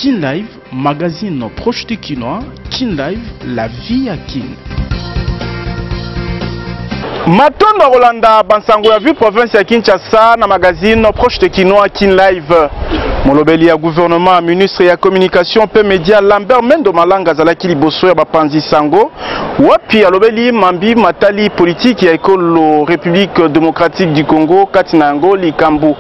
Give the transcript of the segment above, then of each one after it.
Kin Live, magazine proche de Kinois. Kin Live, la vie à Kin. Matondo Rolanda Bansango ya vu province ya Kinshasa na magazine proche de Kinois Kin Live. Molobeli ya gouvernement, ministre ya communication pe média Lambert Mendo Malanga zalaki liboso ya bapanzi sango. Wapi alobeli mambi matali politique ya ekolo République démocratique du Congo katina yango likambu.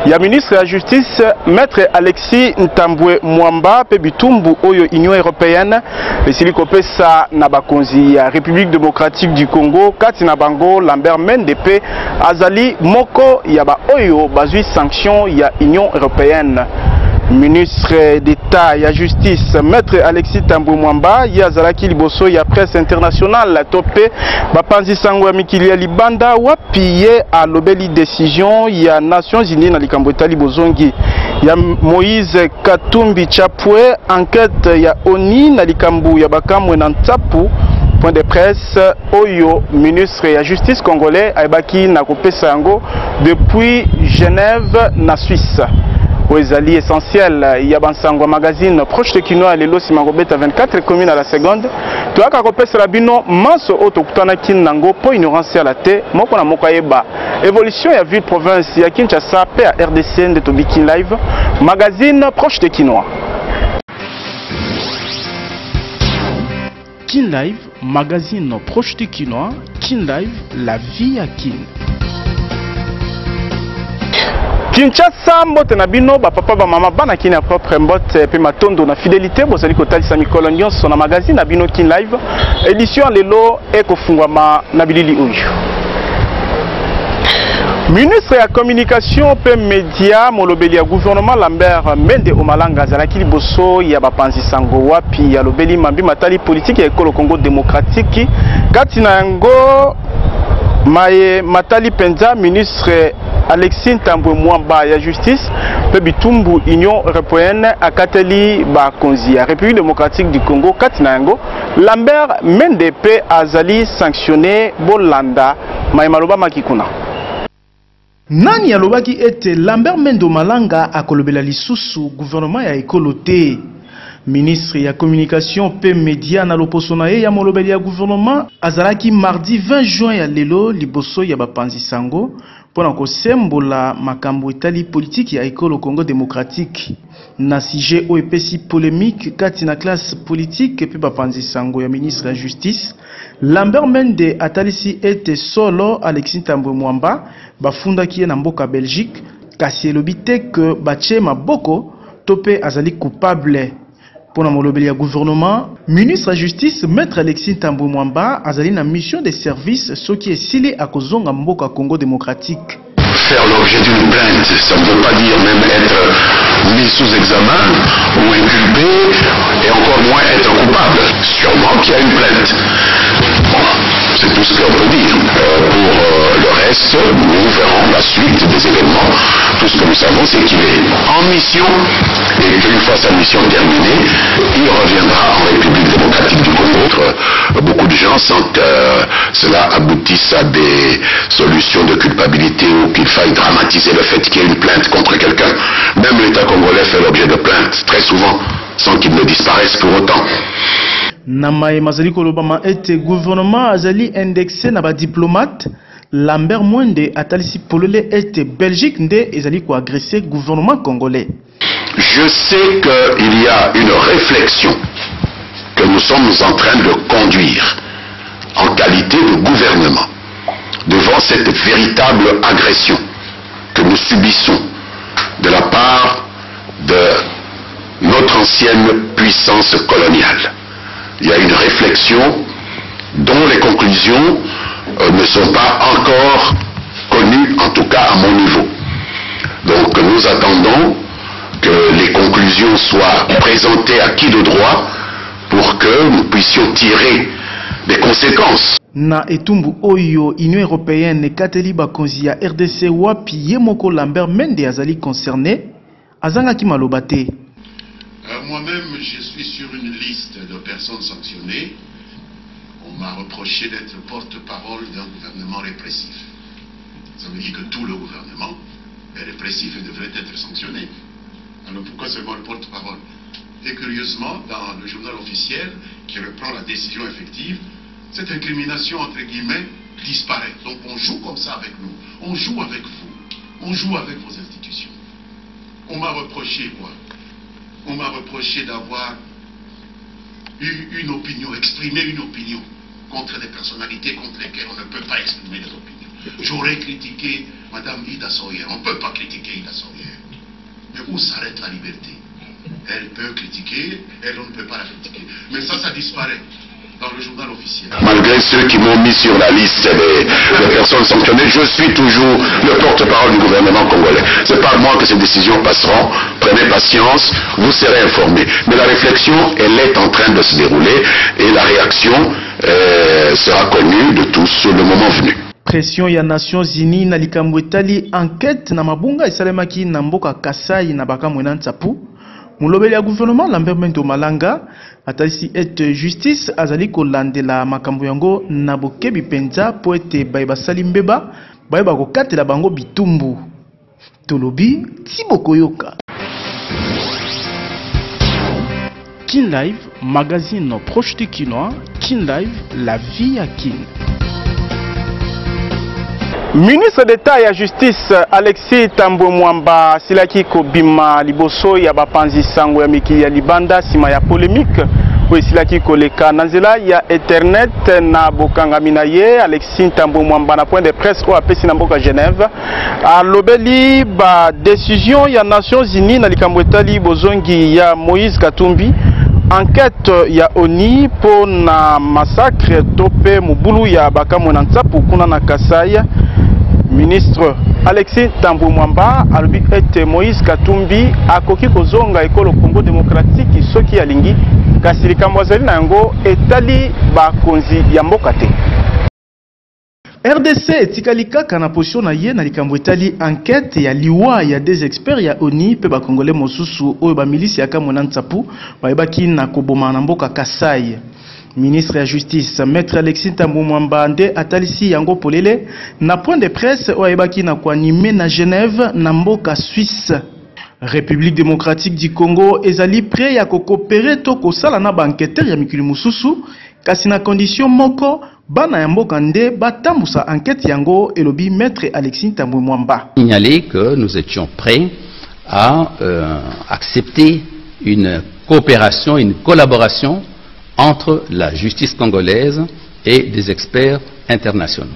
Ya ministre ya justice maître Alexis Ntambwe Mwamba pe bitumbu oyo Union européenne esili kopesa na bakonzi ya République démocratique du Congo katina bango Lambert Mende pe azali moko ya ba oyo bazui sanction ya Union européenne. Ministre d'État ya justice maître Alexis Ntambwe Mwamba ya zalaki liboso ya presse internationale topé bapanzi sango ya mikili ya libanda wapiye a lobeli décision ya Nations Unies na likambo etali bozongi ya Moïse Katumbi Chapwe enquête ya ONI na likambo ya bakamwe na ntapu. Point de presse oyo ministre ya justice congolais aibaki na kopesa yango depuis Genève na Suisse. Oezali essentiel ya Bansango magazine proche de Kinois lelo simangobeta 24 communes à la seconde. Toaka kopesa rabino manso otokutana kinango po ignorance à la te moko na moko yeba. Évolution ya ville province ya Kinshasa pe à RDC de Tobiki Live magazine proche de Kinois. Kin Live, magazine proche de Kinois. Kin Live, la vie à Kin. Kinshasa mbote na bino ba papa ba mama bana kina propre mbote pe matondo na fidélité bozali kotalisa mikolo nyonso na magazine na bino Kin Live édition lelo ekofungwama na bilili oyo. Ministre ya communication pe média molobeli ya gouvernement Lambert Mende Omalanga zalaki liboso ya bapanzi sango wapi ya lobeli mambi matali politique ya ekolo Congo démocratique katina yango maye matali penza ministre Alexis Ntambwe Mwamba ya justice pe bitumbu Union européenne akateli ba konzi ya République démocratique du Congo katina yango Lambert Mende pe azali sanctionné bolanda maye maloba makikuna. Nani alobaki ete Lambert Mendo Malanga akolobela lisusu gouvernement ya ekolo te. Ministre ya communication pe média na loposo na ye ya molobeli ya gouvernement azalaki mardi 20 juin ya lelo liboso ya bapanzi sango pona kosembola makambo etali politique ya ekolo Congo démocratique na sujet o epesi polémique kati na classe politique pe bapanzi sango ya ministre ya justice Lambert Mende atalisi ete solo Alexis Ntambwe Mwamba bafundaki ye na mboka Belgique kasi elobi te ke batie maboko to pe azali coupable. Pour molobeli ya gouvernement, ministre de la justice maître Alexis Ntambwe Mwamba azali na mission de service soki esili akozonga mboka Congo démocratique. Faire l'objet d'une plainte, ça ne veut pas dire même être mis sous examen ou inculpé et encore moins être coupable. Sûrement qu'il y a une plainte. Bon, c'est tout ce qu'on peut dire. Pour le reste, nous verrons la suite des événements. Tout ce que nous savons, c'est qu'il est en mission et qu'une fois sa mission terminée, il reviendra en République démocratique du Congo. Beaucoup de gens sentent que cela aboutisse à des solutions de culpabilité ou qu'il faille dramatiser le fait qu'il y ait une plainte contre quelqu'un. Même l'État congolais fait l'objet de plaintes, très souvent, sans qu'il ne disparaisse pour autant. Namae mazali kolobama ete gouvernement azali indexé na ba diplomate Lambert Mwende atalisi polole ete Belgique nde ezali ko agresser gouvernement congolais. Je sais qu'il y a une réflexion que nous sommes en train de conduire en qualité de gouvernement devant cette véritable agression que nous subissons de la part de notre ancienne puissance coloniale. Il y a une réflexion dont les conclusions ne sont pas encore connues, en tout cas à mon niveau. Donc nous attendons que les conclusions soient présentées à qui de droit pour que nous puissions tirer des conséquences. Na etumbu oyo Union européenne kateli bakonzi ya RDC wapi yemoko Lambert Mende azali concerné azangaki maloba te. Moi-même, je suis sur une liste de personnes sanctionnées. On m'a reproché d'être porte-parole d'un gouvernement répressif. Ça veut dire que tout le gouvernement est répressif et devrait être sanctionné. Alors pourquoi seulement le porte-parole? Et curieusement, dans le journal officiel qui reprend la décision effective, cette incrimination, entre guillemets, disparaît. Donc on joue comme ça avec nous. On joue avec vous. On joue avec vos institutions. On m'a reproché quoi? On m'a reproché d'avoir eu une opinion, exprimé une opinion contre des personnalités contre lesquelles on ne peut pas exprimer des opinions. J'aurais critiqué Mme Ida Sawyer. On ne peut pas critiquer Ida Sawyer. Mais où s'arrête la liberté? Elle peut critiquer, elle, on ne peut pas la critiquer. Mais ça disparaît dans le journal officiel. Malgré ceux qui m'ont mis sur la liste des personnes sanctionnées, je suis toujours le porte-parole du gouvernement congolais. C'est par moi que ces décisions passeront. Prenez patience, vous serez informés. Mais la réflexion, elle est en train de se dérouler et la réaction sera connue de tous le moment venu. Pression ya Nations Unies na likambo etali enquête na mabunga esalemaki na mboka Kasai na bakamwe na Nsapu. Mulobeli ya gouvernement Lambert Mendo Malanga atalisi ete justice azali kolandela makambo yango na bokebi penza po ete bayeba sali mbeba bayeba kokatela bango bitumbu. Tolobi Thibaut Koyoka. Kin Live, magazine proche du Kinois. Kin Live, la vie à Kin. Ministre d'État et Justice Alexis Tambwe Mwamba silaki kobima liboso ya bapanzi sango ya mikili ya libanda sima ya polémique po silaki koleka na nzela ya internet na bokangami na ye. Alexis Tambwe Mwamba na point de presse o apesi na mboka Genève alobeli ba décision ya Nations Unies na likambo etali bozongi ya Moïse Katumbi. Enquête ya ONI po na massacre tope mubulu ya bakamwe na Nsapu kuna na Kasai. Ministre Alexis Tambwe Mwamba alobi ete Moïse Katumbi akoki kozonga ekolo Congo démocratique soki alingi kasi likambo azali na yango etali bakonzi ya mboka te. RDC etikali kaka na position na ye na likambo etali enquête ya liwa ya des experts ya ONI pe ba congolais mosusu oyo ba milisi ya kamwe na Nsapu bayebaki na koboma na mboka Kasai. Ministre ya Justice Maître Alexis Tambwe Mwamba nde atalisi yango polele na point de presse oyebaki na koanime na Genève na mboka Suisse. République démocratique du Congo ezali prêt ya kokopere to kosala na banquêteur ya mikili mususu kasi na condition moko bana ya mboka nde batambusa enquête yango elobi Maître Alexis Tambwe Mwamba. Signaler que nous étions prêts à accepter une coopération, une collaboration entre la justice congolaise et des experts internationaux.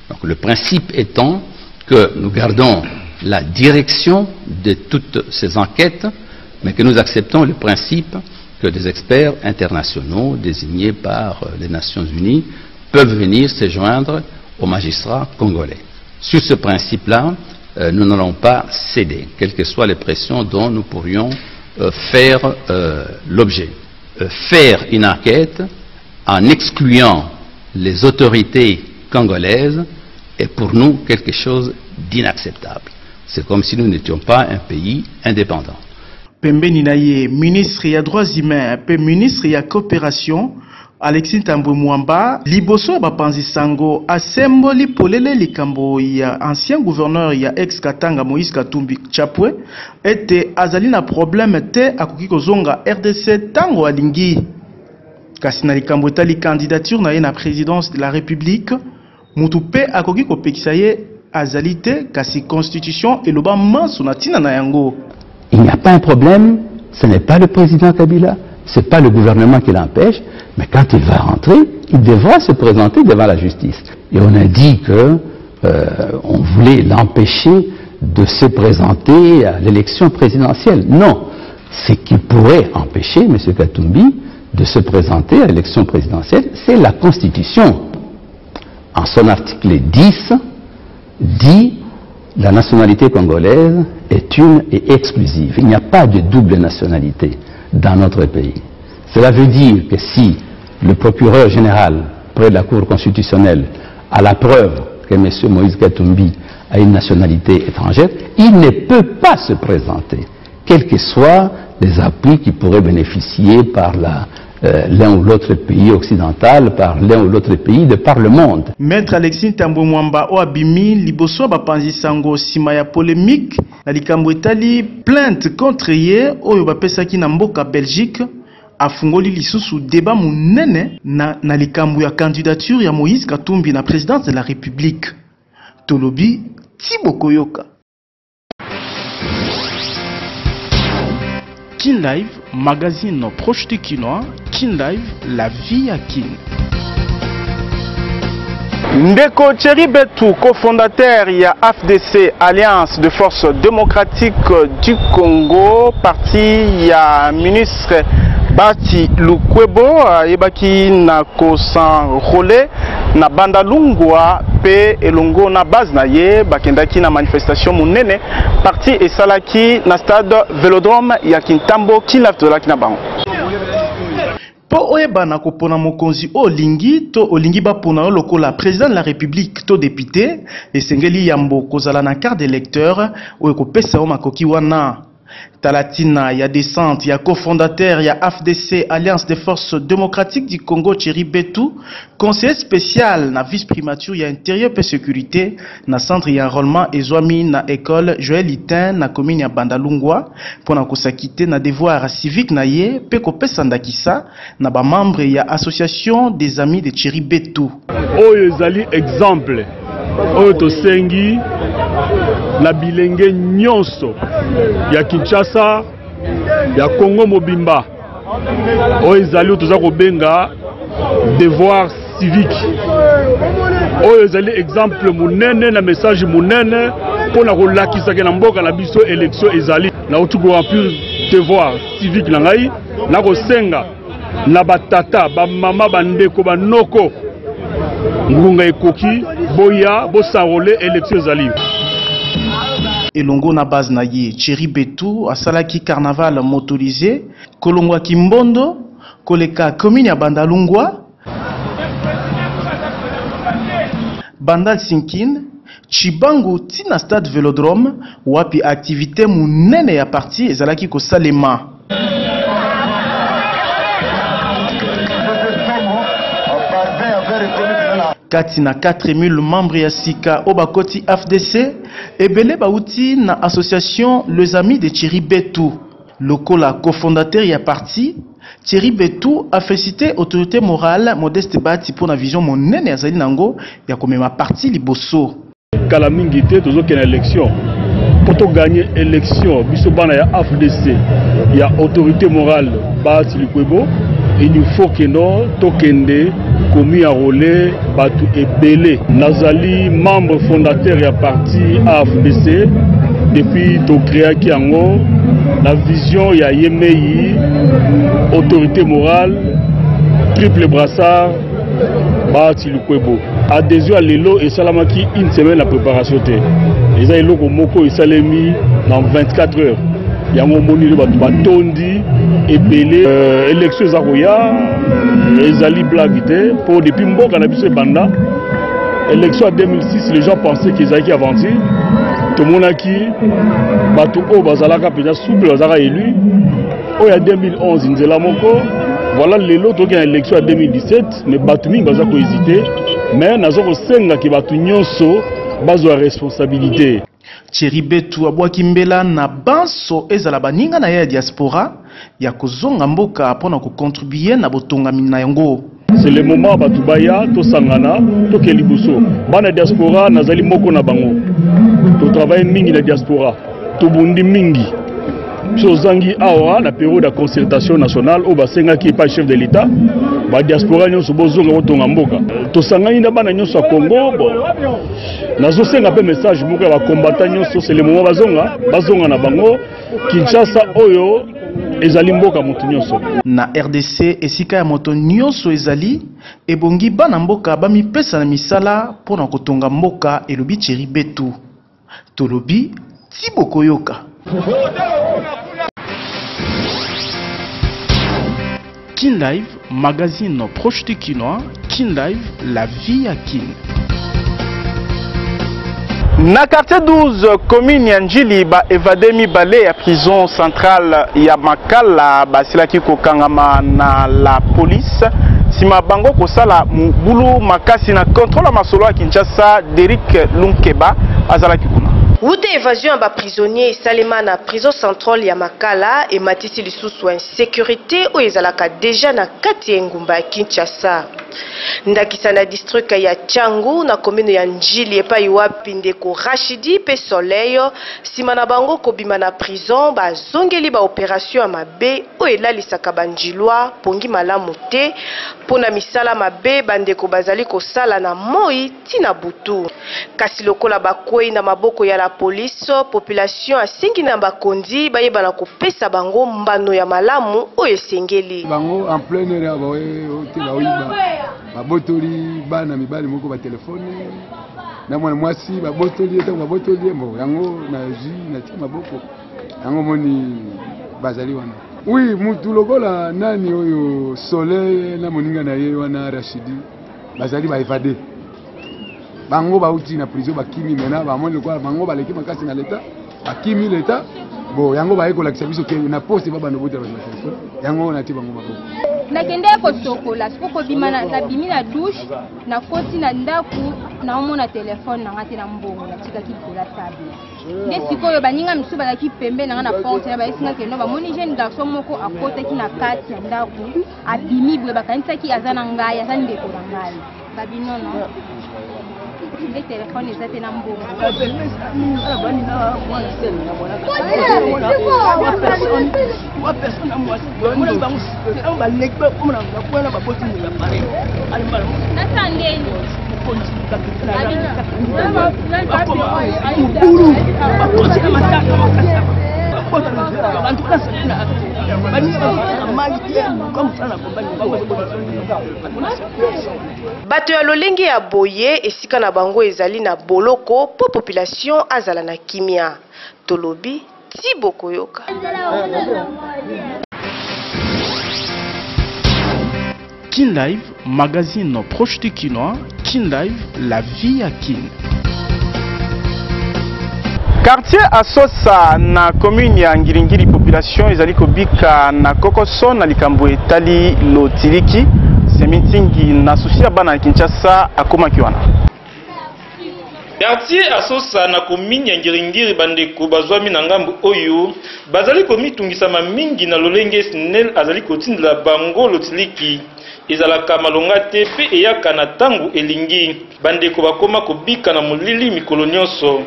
Donc le principe étant que nous gardons la direction de toutes ces enquêtes, mais que nous acceptons le principe que des experts internationaux désignés par les Nations Unies peuvent venir se joindre aux magistrats congolais. Sur ce principe-là, nous n'allons pas céder, quelles que soient les pressions dont nous pourrions faire l'objet. Faire une enquête en excluant les autorités congolaises est pour nous quelque chose d'inacceptable. C'est comme si nous n'étions pas un pays indépendant. Pembeni na ye ministre ya droits humains pe ministre ya coopération Alexis Tambwe Mwamba liboso ya bapanzi sango asemboli polele likambo ya ancien gouverneur ya ex Katanga Moïse Katumbi Chapwe ete azali na problème te akoki kozonga RDC tango alingi kasi na likambo etali candidature na ye na présidence de la République mutu pe akoki kopekisa ye azali te kasi constitution eloba manso na tina na yango. Il n'y a pas un problème, ce n'est pas le président Kabila, ce n'est pas le gouvernement qui l'empêche, mais quand il va rentrer, il devra se présenter devant la justice. Et on a dit qu'on voulait l'empêcher de se présenter à l'élection présidentielle. Non, ce qui pourrait empêcher M. Katumbi de se présenter à l'élection présidentielle, c'est la Constitution. En son article 10, dit la nationalité congolaise est une et exclusive. Il n'y a pas de double nationalité dans notre pays. Cela veut dire que si le procureur général près de la Cour constitutionnelle a la preuve que M. Moïse Katumbi a une nationalité étrangère, il ne peut pas se présenter, quels que soient les appuis qui pourraient bénéficier par la l'un ou l'autre pays occidental, par l'un ou l'autre pays de par le monde. Maître Alexis Tambwe Mwamba Oabimi liboso bapanzi sango sima ya polémique na likambo etali plainte contre ye oyo bapesaki na mboka Belgique afungoli lisusu débat munene na likambo ya candidature ya Moïse Katumbi na présidence de la République. Tolobi Thibaut Koyoka. Kin Live, magazine proche du Kinois. Kin Live, la vie à Kin. Ndeko Thierry Betou, cofondateur ya AFDC, Alliance de Forces Démocratiques du Congo, parti ya ministre Bati Lukwebo, yebaki na kosanrole na Bandalungwa pe elongo na base na ye bakendaki na manifestation munene parti esalaki na stade Vélodrome ya Kintambo kilaftola kina bango. Po oyeba na kopona mokonzi olingi to olingi bapona lokola président de la République to député esengeli yambo kozala na carte d'électeur oyo kopesa o makoki wana. Talatina ya descente ya cofondateur ya AFDC Alliance des Forces Démocratiques du Congo Thierry Betou, conseiller spécial na vice primature ya intérieur et sécurité na centre ya enrôlement ezwami na école Joël Itin na commune ya Bandalungwa pona kosakite na devoir civique na ye pe kopesa ndakisa na ba membre ya association des amis de Thierry Betou. Oyo ezali exemple oyo tosengi na bilenge nyonso ya Kinshasa ya Congo mobimba oyo ezali toza kobenga devoir civique oyo ezali exemple munene na message munene pona kolakisa ke na mboka na biso élection ezali na otuko remplir devoir civique na ngai na kosenga na batata ba mama bandeko banoko ngunga ekoki boya bosarole élection ezali. Elongo na base na ye Thierry Betou asalaki carnaval motorisé kolongwa Kimbondo koleka commune ya Bandalungwa Bandal Sinkin Chibangu tina stade Vélodrome wapi activité munene ya parti ezalaki kosalema. Kati na 4000 membres ya sika obakoti AFDC ebele bauti na association Les Amis de Thierry Betou. Lokola cofondateur ya parti, Thierry Betou a félicité autorité morale Modeste Bati pour la vision monene azali nango ya komema parti liboso. Kala mingi te tozoke na élection. Pour to gagner élection, biso bana ya AFDC, ya autorité morale Bati Lukwebo, il nous faut que nous tokende commis à relais batu ebele. Nazali membre fondateur ya parti AFDC depuis to créa ki ango la vision ya Yemei autorité morale triple brassard Bati Lukwebo. Adhésion à l'élo et salamaki une semaine la préparation te. Les aïlo moko et salemi dans 24 heures. Yango moni le batondi ebele élection zaroya ezali blague pour depuis mboka na biso banda élection en 2006 les gens pensaient qu'ils allaient avancer tout le monde qui bato o bazalaka pena souple bazaka élu o ya 2011 nzela moko voilà l'autre qui a élection en 2017 mais bato mingi bazako hésiter mais nazo ko senga ki bato nyonso bazo responsabilité. Thierry Betou abwaki mbela na banso ezala baninga na ya diaspora ya kozonga mboka pona ko contribuer na botongami na yango. C'est le moment batubaya to sangana to kelibuso bana diaspora nazali moko na bango to travailler mingi na diaspora to bundi mingi Chozangi awa na période de concertation nationale au basenga qui est pas chef de l'État ba diaspora nyonso bozonga botonga mboka to sangani na bana nyonso a Congo nazo senga pe message moko ya ba combattant nyonso c'est le moment bazonga na bango Kinshasa oyo ezali mboka moto nyonso na RDC esika ya moto nyonso ezali ebongi bana mboka bamipesa na misala pona kotonga mboka elobi Thierry Betou tolobi Thibaut Koyoka. Kin Live, magazine proche du Kinois. Kin Live, la vie à Kin. Na quartier 12 commune ya Njili ba évadé mibale ya prison centrale ya Makala basilaki kokangama na la police sima bango kosala mubulu makasi na contrôle masolo ya Kinshasa. Derrick Lunkeba azalaki kuna. Ute évasion ba prisonnier salema na prison centrale ya Makala et matisi lisusu insécurité o ezalaka déjà na kati ya ngumba ya Kinshasa. Ndakisa na district ya Changu na commune ya Njili epai wapi ndeko Rachidi pe Soleil sima na bango kobima na prison bazongeli ba opération ya mabe o elalisaka banjilwa pongi malamu te pona misala mabe bandeko bazali kosala na moi tina butu kasi lokola bakwei na maboko ya la police population asingi na bakondi bayeba na kopesa bango mbano ya malamu o esengeli bango en plein air babotoli bana mibali moko ba telefone na mwana mwasi babotoli etango babotoli mbo yango na ji na tika maboko yango moni bazali wana. Oui, mutu lokola nani oyo Soleil na moninga na ye wana Rachidi bazali ba évadé bango bauti na prison bakimi mena ba moni lokola bango baleki makasi na leta bakimi leta bo yango ba ekolakisa biso ke na poste baba no botela ba telefone yango na ti bango maboko nakende ko sokola soko bima na bimi na douche na koti na ndaku na omona telefone na ngati na mbongo na tika kikola table nde sikoyo baninga misu balaki pembe na na porte na basinga keno ba moni jeune garçon moko akota ki na kati ya ndaku abimi bwe bakanisa ki azana ngai azana ndeko na ngai babino no les téléphones ils étaient en bon. Bato ya lolenge ya boye esika na bango ezali na boloko po population azala na kimia tolobi ti bokoyoka. Kin Live, magazine proche du Kinois. Kin Live, la vie à Kin. Quartier Asosa na commune ya Ngiringiri population ezali kobika na kokoso na likambo etali lotiliki semitingi na susi ya bana Kinshasa akoma kiwana. Quartier Asosa na commune ya Ngiringiri bandeko bazwami na ngambo oyo bazali komitungisa mingi na lolenge SNEL azali kotindela bango lotiliki ezalaka malonga te pe eyaka na tangu elingi bandeko bakoma kobika na molili mikolo nyonso.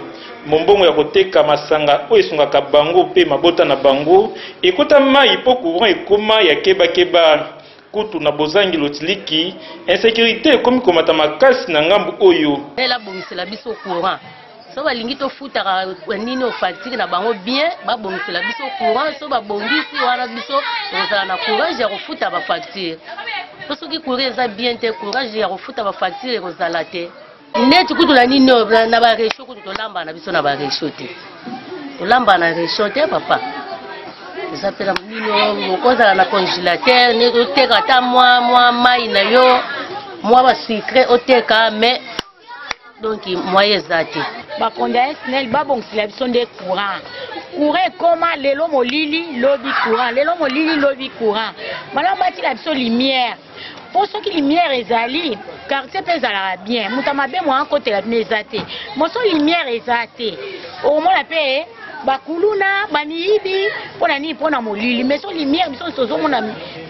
Mombongo ya koteka masanga o esungaka bango pe mabota na bango ekota mai po courant ekoma ya keba kutu na bozangi lotiliki insécurité ekomi komata makasi na ngambu oyo ela bongisela biso courant so balingi tofutaka nini ofatire na bango bien babongisela biso courant so babongisi wana biso ozala na courage ya kofuta bafacture po soki courant eza bien te courage ya kofuta bafacture ekozala te neti kutu na nini na baresho kutu tolamba na biso na baresho te tolamba na resho te papa eza pela mino mokozala na congélateur ne oteka ata mwa mai na yo mwa basucre oteka mais donc moyen eza te bakonda SNEL babongisela biso nde courant ekoma lelo molili lobi courant malamu batila biso lumière pour ceux qui lumière ezali quartier pe ezalaka bien muta mabe mwa kotela bino eza te moso lumière eza te omona pe bakuluna baniyibi mpona nini mpona molili mais so lumière biso tozomona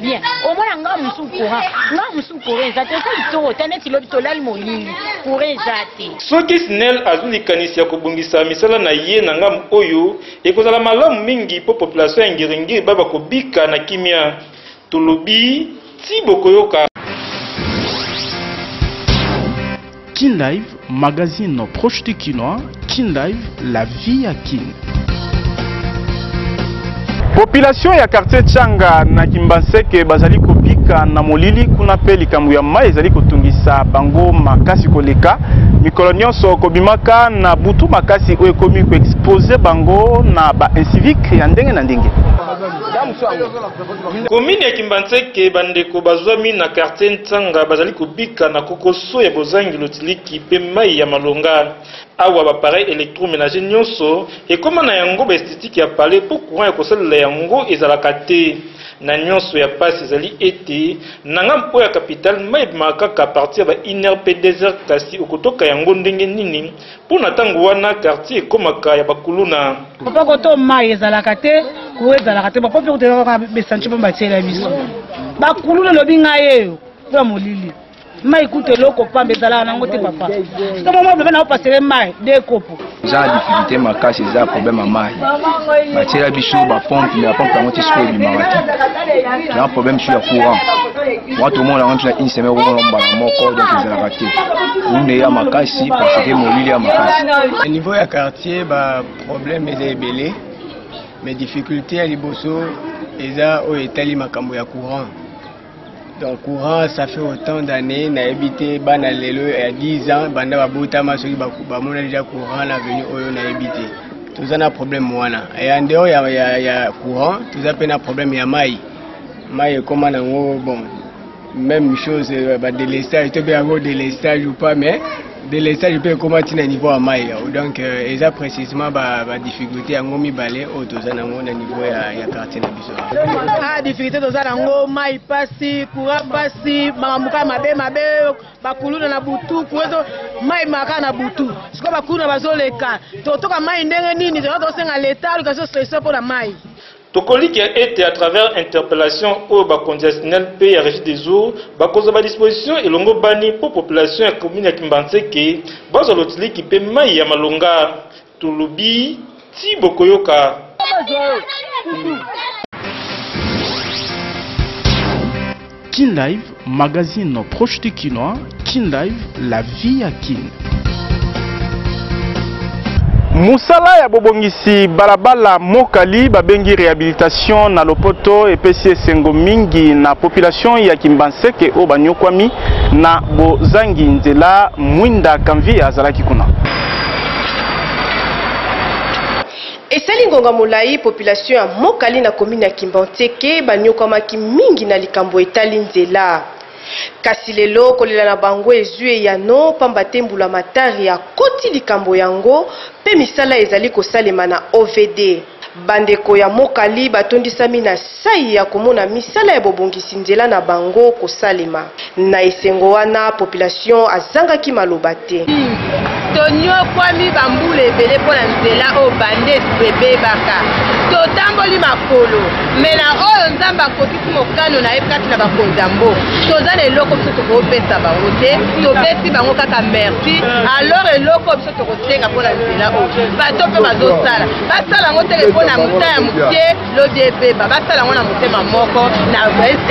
bien omona nga mosu courant eza te osali toro te neti lobi tolali molili courant eza te soki SNEL azwi likanisi ya kobongisa misala na ye na ngambu oyo ekozala malamu mingi po population ya Ngiringiri baba kobika na kimia tolobi ti bokoyoka. Kin Live, magazine proche du Kinois. Kin Live, la vie à Kin. Population ya quartier Changa na Kimbanseke bazali kobika na molili kuna pe likambo ya mai ezali kotungisa bango makasi koleka mikolo nyonso kobimaka na butu makasi oyo ekomi ko expose bango na ba incivique ya ndenge na ndenge. Commune ya Kimbantseke bandeko bazwami na quartier Ntsanga bazali kobika na kokoso ya bozangi lotiliki pe mai ya malonga. Awa ba pareil électroménager nyonso ekoma na yango ba esthétique ya palais pour courant ya kosalela yango ezalaka te. Na nyonso ya pasi ezali ete nanga mpo ya capital mai makaka partir ba 1h pe 2h kasi okotoka yango ndenge nini mpona ntango wana quartier ekomaka ya bakuluna. Papa koto mai ezalaka te ko ezalaka te bapo mpe kotelaka besanti mpo batiela biso bakuluna lobi ngai eyo mpona molili mai kute loko pambe ezalaka nango te papa somo mobile na opasele mai de kopo za difficulté makasi za problème ya mai batiela biso bapompe mais bapompe yango te sikoyo ebimaka te na problème sur ya courant mwa tomona yango mpena une semaine okomona mbala moko donc ezalaka te une ya makasi parce que molili ya makasi. Niveau ya quartier baproblème eza ebele mais difficulté ya liboso eza oyo etali makambo ya courant. Donc courant ça fait autant d'années na habité bana lelo ya 10 ans banda babota masoki bamona déjà courant na venu oyo na habité tous un problème wana et en dehors ya courant tous a peine problème ya mai comment nango bon même chose ba délestage to be yango délestage ou pas mais délestage peut comment tina niveau à mai donc eza précisément ba difficulté yango mibale o toza nango na niveau ya quartier na biso difficulté toza nango mai pasi courant pasi mamuka mabe bakuluna na butu kuwezo mai maka na butu siko bakuluna bazoleka totoka mai ndenge nini tosenga l'état location solution pour la mai. Tokoliki a été à travers interpellation au conditionnel pays à régie des eaux, bakoza ba disposition et longo bani pour population ya commune ya Kimbantseke, bazo lotiliki pe mai ya malonga, tulubi ti bokoyoka. Kin Live, magazine proche de Kinois, Kin Live, la vie à Kin. Musala ya bobongisi balabala mokali babengi réhabilitation na lopoto epesi esengo mingi na population ya Kimbantseke o banyokwami na bozangi nzela mwinda kamvi azalaki kuna. Esali ngonga molai population ya mokali na commune ya Kimbantseke banyokwamaki mingi na likambo etali nzela. Kasi lelo kolela na bango ezue ya no pamba tembula matari ya koti likambo yango pe misala ezali kosalema na OVD. Bandeko ya mokali batondisami na sai ya komona misala ya bobongisi nzela na bango kosalema. Na esengo wana population azangaki maloba te. Tonyo kwami bambule ebele mpo na nzela oyo bande bebe baka totamboli makolo me na oyo nzambe akokisi mokano na ye kati na bakonzambo toza na eloko biso tokopesa bango te topesi bango kaka merci alors eloko biso tokosenga mpo na nzela oyo bato mpe bazosala basala yango teke mpo na muta ya moke lodi ebeba basala yango na motema moko na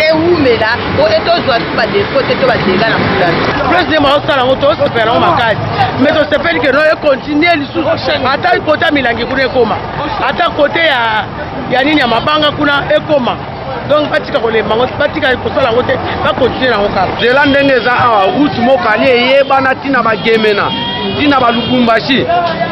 ewumela po etozwa tu badefo te to badega na molasi president baosala yango tosepela yango makasi mais tosepeli ke no ekontinue lisusu ata kote ya milangi kuna ekoma ata kote ya nini ya mabanga kuna ekoma donc batika kolemba ngo batika kosala yango te bakontinue nango kaka nzela ndenge eza awa route mokali eyebana ntina bagemena ntina balubumbashi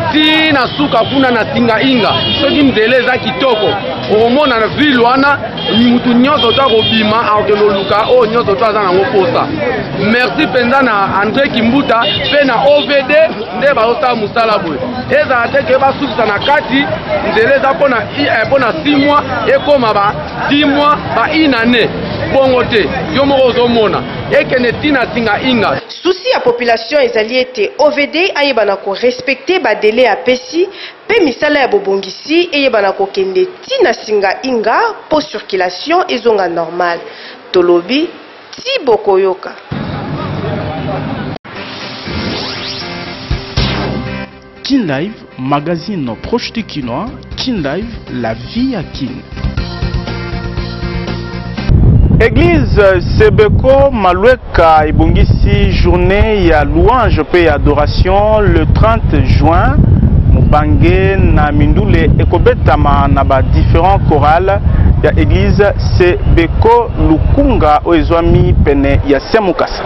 ntina suka kuna na singainga soki nzela eza kitoko okomona na ville wana mutu nyonso to akobima akokende oluka oyo nyonso to aza nango posa merci mpenza na André Kimbuta mpe na OVD nde bazosala mosala boye ezala te ke basukisa na kati nzela eza mpona 6 mois ekoma ba 10 mois ba inane bongo te yo moko ozomona ekende ntina singainga. Souci ya population ezali ete OVD ayebana ko respecter ba délai ya pesi pe misala ya bobongisi eyebana ko kende tina singainga po circulation ezonga normal. Tolobi ti bokoyoka. Kin Live, magazine proche de Kinois, Kin Live, la vie à Kin. Église Sebeko Malueka ibongisi journée ya louange pe ya adoration le 30 juin Mubange na Mindule ekobetama na ba différents chorales ya église Sebeko Lukunga oezwami pene ya Semukasa.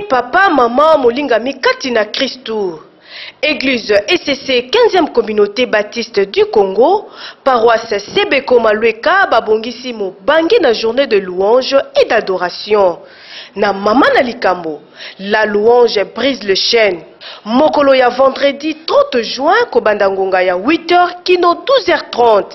Papa mama molinga mikati na Kristu Église SCC 15e communauté baptiste du Congo, paroisse Sebeko Malueka babongisi mobangi na journée de louange et d'adoration. Na mama na likambo, la louange brise le chêne. Mokolo ya vendredi 30 juin kobandangonga ya 8h kino 12h30.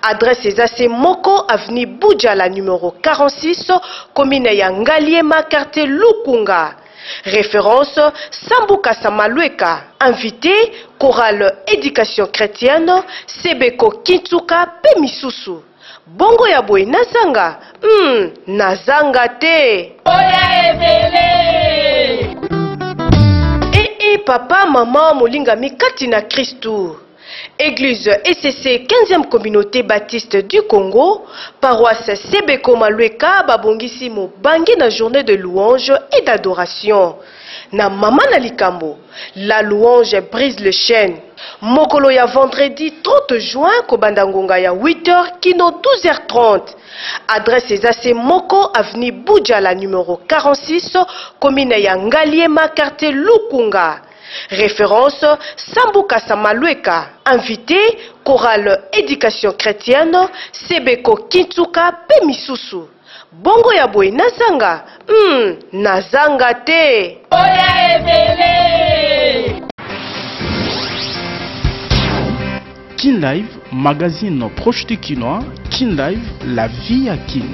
Adresse ezase Moko avenue Boudjala numéro 46, commune ya Ngaliema quartier Lukunga. Référence Sambuka Samalueka. Invité chorale éducation chrétienne Sebeko Kintsuka Pemisusu. Bongo ya boy nazanga. Nazanga te. Papa, maman, molinga mikati na Christou. Église SCC 15e communauté baptiste du Congo, paroisse Sebeko Malueka babongisi mobangi na journée de louange et d'adoration. Na mama na likambo, la louange brise le chêne. Mokolo ya vendredi 30 juin kobandangonga ya 8h kino 12h30. Adresse ezase Moko avenue Boudjala numéro 46, commune ya Ngaliema quartier Lukunga. Référence Sambuka Samalueka. Invité chorale éducation chrétienne Sebeko Kintsuka Pemisusu. Bongo ya boy nazanga. Nazanga te. Kin Live, magazine proche de Kinois. Kin Live, la vie à Kin.